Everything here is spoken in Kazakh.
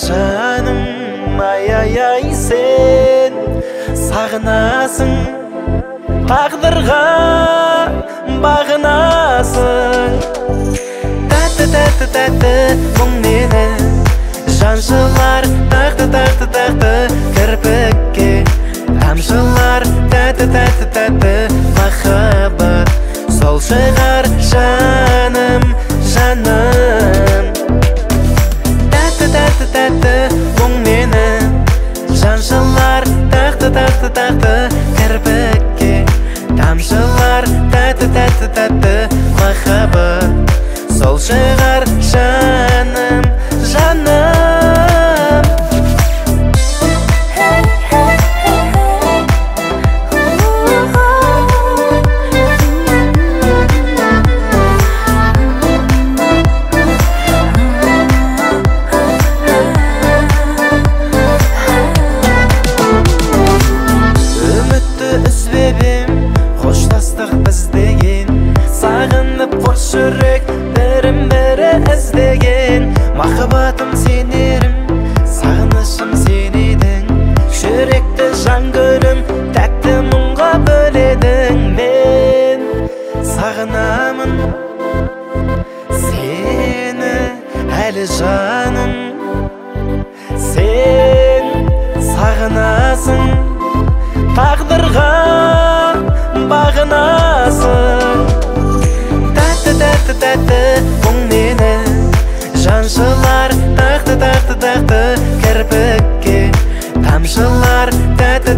Canım ay sen sağınasın, taqdırga bağınasın. Tatı мұң meni жаншылар, тақты кірпікке тамшылар. Tatı махаббат сол шығар жаным, жаным. Tatı мұң meni жаншылар, тақты кірпікке тамшылар. Tatı махаббат сол шығар жаным, жаным. Қоштастық біз деген, сағынып қос жүрек бірін-бірі іздеген. Махаббатым сенерім, сағынышым сен едің. Жүректі жан гүлім, тәтті мұңға бөледің. Мен сағынамын сені әлі жаным, сен сағынасың, тағдырға бағынасың. Tatı мұң meni жаншылар, тақты кірпікке тамшылар. Tatı